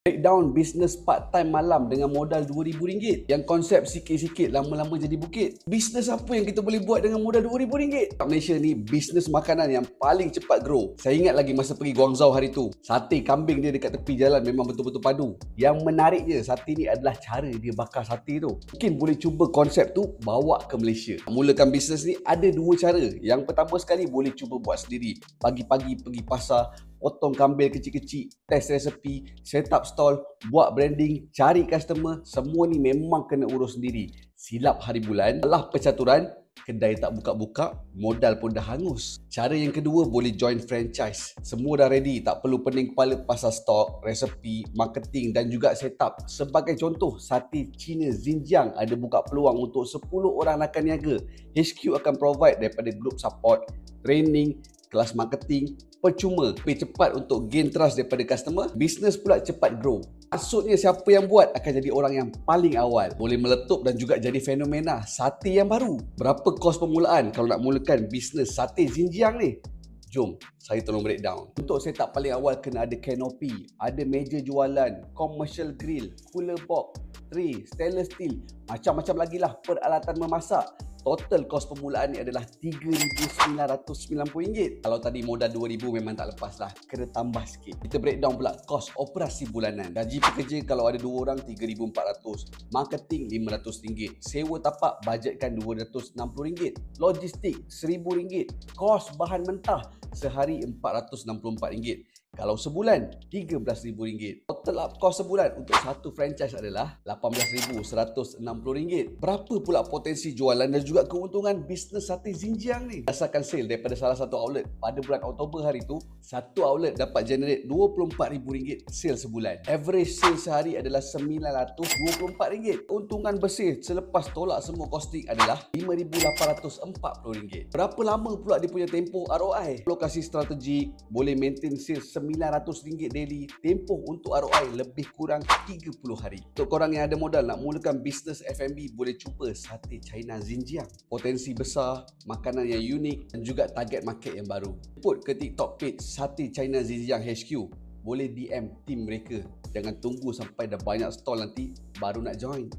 Breakdown bisnes part-time malam dengan modal RM2,000. Yang konsep sikit-sikit lama-lama jadi bukit. Bisnes apa yang kita boleh buat dengan modal RM2,000? Kat Malaysia ni bisnes makanan yang paling cepat grow. Saya ingat lagi masa pergi Guangzhou hari tu, sate kambing dia dekat tepi jalan memang betul-betul padu. Yang menariknya sate ni adalah cara dia bakar sate tu. Mungkin boleh cuba konsep tu bawa ke Malaysia. Mulakan bisnes ni ada dua cara. Yang pertama sekali boleh cuba buat sendiri. Pagi-pagi pergi pasar, potong kambing kecil-kecil, test resepi, set up stall, buat branding, cari customer, semua ni memang kena urus sendiri. Silap hari bulan, salah percaturan, kedai tak buka-buka, modal pun dah hangus. Cara yang kedua boleh join franchise. Semua dah ready, tak perlu pening kepala pasal stok, resepi, marketing dan juga set up. Sebagai contoh, Sate Cina Xinjiang ada buka peluang untuk 10 orang akan niaga. HQ akan provide daripada group support, training, kelas marketing, percuma. Lebih cepat untuk gain trust daripada customer, bisnes pula cepat grow. Maksudnya siapa yang buat akan jadi orang yang paling awal. Boleh meletup dan juga jadi fenomena sate yang baru. Berapa kos permulaan kalau nak mulakan bisnes Sate Xinjiang ni? Jom, saya tolong breakdown. Untuk setup paling awal kena ada canopy, ada meja jualan, commercial grill, cooler box, tray, stainless steel, macam-macam lagi lah peralatan memasak. Total kos permulaan ni adalah RM3,990. Kalau tadi modal RM2,000 memang tak lepas lah. Kena tambah sikit. Kita breakdown pula kos operasi bulanan. Gaji pekerja kalau ada 2 orang RM3,400. Marketing RM500. Sewa tapak bajetkan RM260. Logistik RM1,000. Kos bahan mentah sehari RM464. Kalau sebulan RM13,000. Total up kos sebulan untuk satu franchise adalah RM18,160. Berapa pula potensi jualan dan juga keuntungan bisnes Sate Xinjiang ni? Berdasarkan sale daripada salah satu outlet pada bulan Oktober hari tu, satu outlet dapat generate RM24,000 sale sebulan. Average sale sehari adalah RM924. Keuntungan bersih selepas tolak semua costing adalah RM5,840. Berapa lama pula dia punya tempoh ROI? Lokasi strategik, boleh maintain sales RM900 daily. Tempoh untuk ROI lebih kurang 30 hari. Untuk korang yang ada modal nak mulakan bisnes F&B, boleh cuba Sate China Xinjiang. Potensi besar, makanan yang unik dan juga target market yang baru. Put ke TikTok page Sate China Xinjiang HQ. Boleh DM tim mereka. Jangan tunggu sampai dah banyak stall nanti baru nak join.